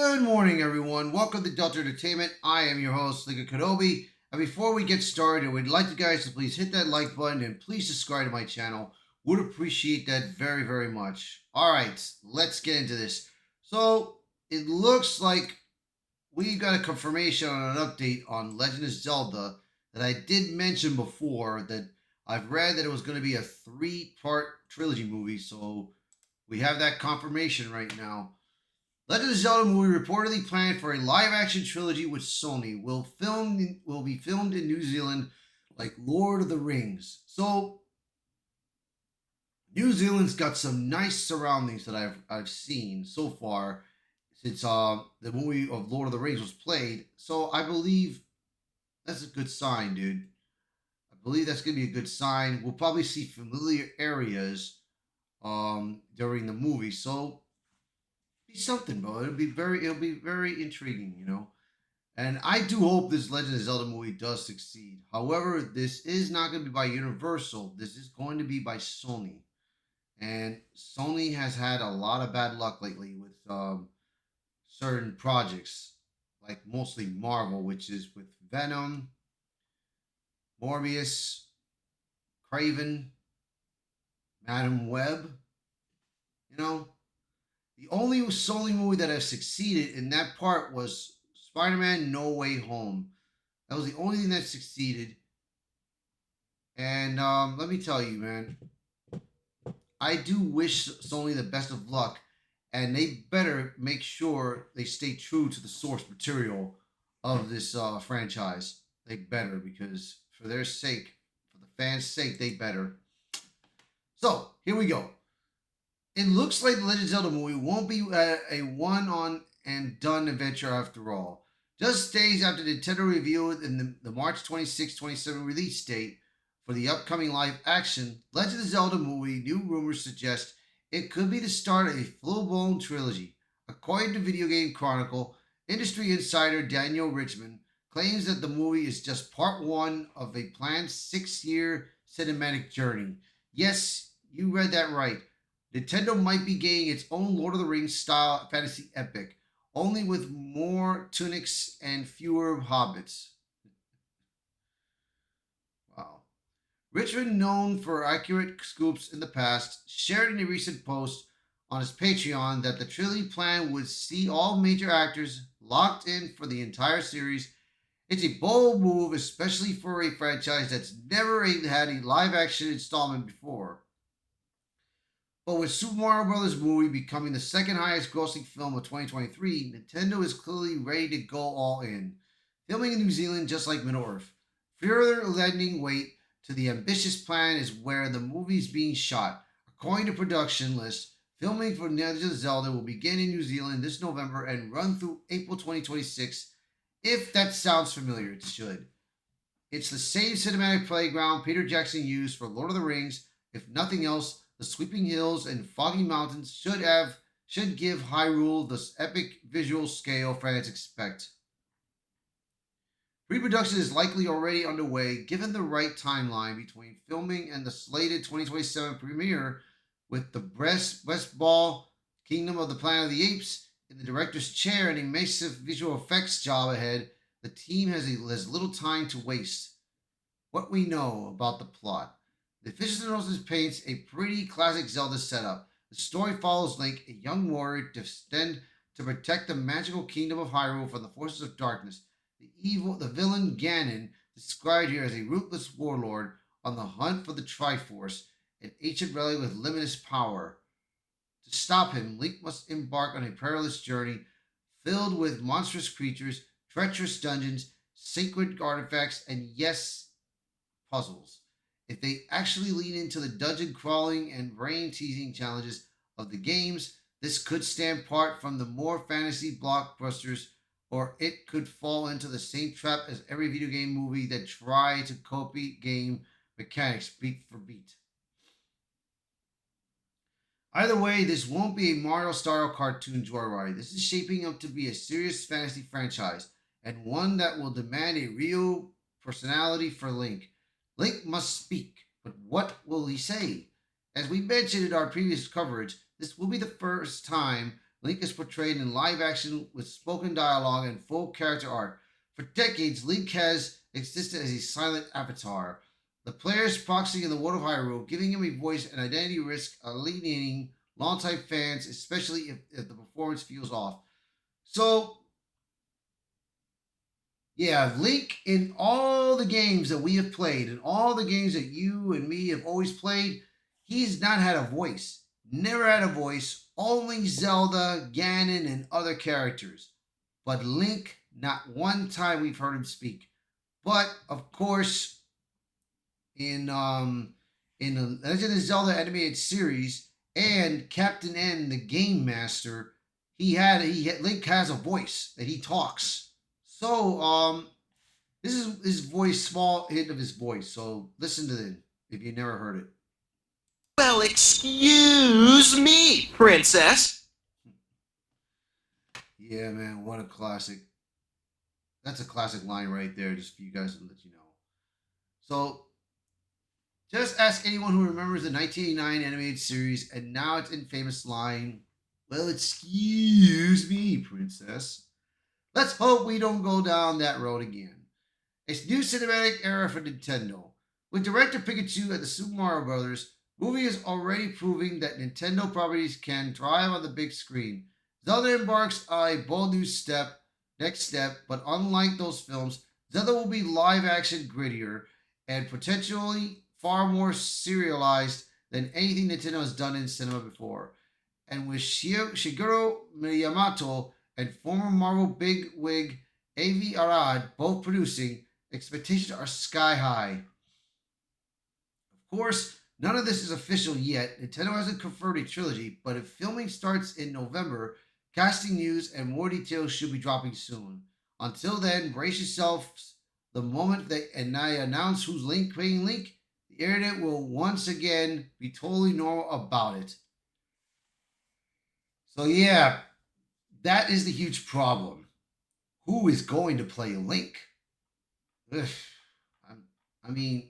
Good morning, everyone. Welcome to Delta Entertainment. I am your host, Liga Kenobi. And before we get started, we'd like you guys to please hit that like button and please subscribe to my channel. Would appreciate that very, very much. All right, let's get into this. So, it looks like we got a confirmation on an update on Legend of Zelda that I did mention before that I've read that it was going to be a three-part trilogy movie. So, we have that confirmation right now. Legend of Zelda movie reportedly planned for a live-action trilogy with Sony will be filmed in New Zealand, like Lord of the Rings. So New Zealand's got some nice surroundings that I've seen so far since the movie of Lord of the Rings was played. So I believe that's a good sign, dude. I believe that's gonna be a good sign. We'll probably see familiar areas during the movie. So be something, bro. It'll be very intriguing. And I do hope this Legend of Zelda movie does succeed. However, this is not going to be by Universal. This is going to be by Sony. And Sony has had a lot of bad luck lately with certain projects, like mostly Marvel, which is with Venom, Morbius, Craven, Madam Web. You know, the only Sony movie that has succeeded in that part was Spider-Man: No Way Home. That was the only thing that succeeded. And let me tell you, man, I do wish Sony the best of luck, and they better make sure they stay true to the source material of this franchise. They better, because for their sake, for the fans' sake, they better. So here we go. It looks like the Legend of Zelda movie won't be a one on and done adventure after all. Just days after Nintendo revealed in the March 26, 27 release date for the upcoming live action Legend of Zelda movie, new rumors suggest it could be the start of a full blown trilogy. According to Video Game Chronicle, industry insider Daniel Richmond claims that the movie is just part one of a planned 6-year cinematic journey. Yes, you read that right. Nintendo might be getting its own Lord of the Rings style fantasy epic, only with more tunics and fewer hobbits. Wow. Richmond, known for accurate scoops in the past, shared in a recent post on his Patreon that the trilogy plan would see all major actors locked in for the entire series. It's a bold move, especially for a franchise that's never had a live action installment before. But with Super Mario Bros. Movie becoming the second highest grossing film of 2023, Nintendo is clearly ready to go all in. Filming in New Zealand just like Middle Earth. Further lending weight to the ambitious plan is where the movie is being shot. According to production list, filming for Legend of Zelda will begin in New Zealand this November and run through April 2026. If that sounds familiar, it should. It's the same cinematic playground Peter Jackson used for Lord of the Rings. If nothing else, the sweeping hills and foggy mountains should give Hyrule the epic visual scale fans expect. Pre-production is likely already underway, given the right timeline between filming and the slated 2027 premiere, with the West Ball Kingdom of the Planet of the Apes in the director's chair and a massive visual effects job ahead. The team has little time to waste. What we know about the plot. The official synopsis paints a pretty classic Zelda setup. The story follows Link, a young warrior destined to protect the magical kingdom of Hyrule from the forces of darkness. The villain Ganon, described here as a ruthless warlord on the hunt for the Triforce, an ancient relic with limitless power. To stop him, Link must embark on a perilous journey filled with monstrous creatures, treacherous dungeons, sacred artifacts, and yes, puzzles. If they actually lean into the dungeon crawling and brain teasing challenges of the games, this could stand apart from the more fantasy blockbusters, or it could fall into the same trap as every video game movie that try to copy game mechanics beat for beat. Either way, this won't be a Mario style cartoon joyride. This is shaping up to be a serious fantasy franchise, and one that will demand a real personality for Link. Link must speak, but what will he say? As we mentioned in our previous coverage, this will be the first time Link is portrayed in live action with spoken dialogue and full character art. For decades, Link has existed as a silent avatar. The player's proxy in the world of Hyrule, giving him a voice and identity risk alienating longtime fans, especially if the performance feels off. So, yeah, Link in all the games that we have played and all the games that you and me have always played, he's not had a voice. Never had a voice. Only Zelda, Ganon, and other characters. But Link, not one time we've heard him speak. But of course, in the Legend of Zelda animated series and Captain N, the Game Master, Link has a voice that he talks. So this is his voice, small hint of his voice. So listen to it if you never heard it. Well, excuse me, princess. Yeah, man, what a classic. That's a classic line right there, just for you guys to let you know. So just ask anyone who remembers the 1989 animated series and now its infamous line, well, excuse me, princess. Let's hope we don't go down that road again. A new cinematic era for Nintendo. With director Pikachu at the Super Mario Bros., movie is already proving that Nintendo properties can thrive on the big screen. Zelda embarks on a bold new next step, but unlike those films, Zelda will be live action grittier and potentially far more serialized than anything Nintendo has done in cinema before. And with Shigeru Miyamoto and former Marvel bigwig Avi Arad both producing, expectations are sky high. Of course, none of this is official yet. Nintendo hasn't confirmed a trilogy, but if filming starts in November, casting news and more details should be dropping soon. Until then, brace yourselves. The moment that I announce who's playing Link, the internet will once again be totally normal about it. So yeah, that is the huge problem. Who is going to play Link? Ugh, I mean,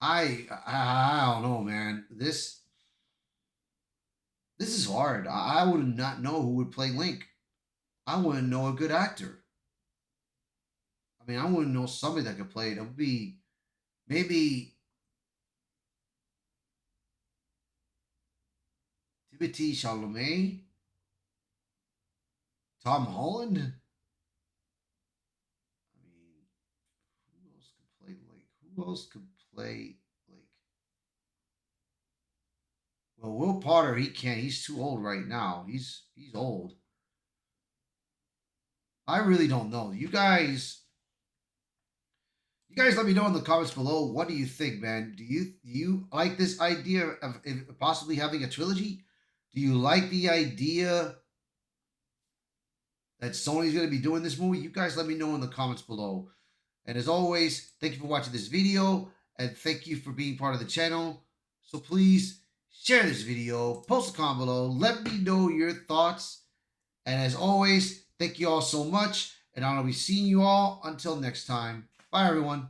I don't know, man. This is hard. I would not know who would play Link. I wouldn't know a good actor. I mean, I wouldn't know somebody that could play it. It would be maybe Timothée Chalamet, Tom Holland. I mean, who else could play Link? Who else could play Link? Well, Will Potter, he can't. He's too old right now. He's old. I really don't know. You guys let me know in the comments below. What do you think, man? Do you like this idea of possibly having a trilogy? Do you like the idea that Sony's going to be doing this movie? You guys let me know in the comments below. And as always, thank you for watching this video and thank you for being part of the channel. So please share this video, post a comment below, let me know your thoughts. And as always, thank you all so much. And I'll be seeing you all until next time. Bye, everyone.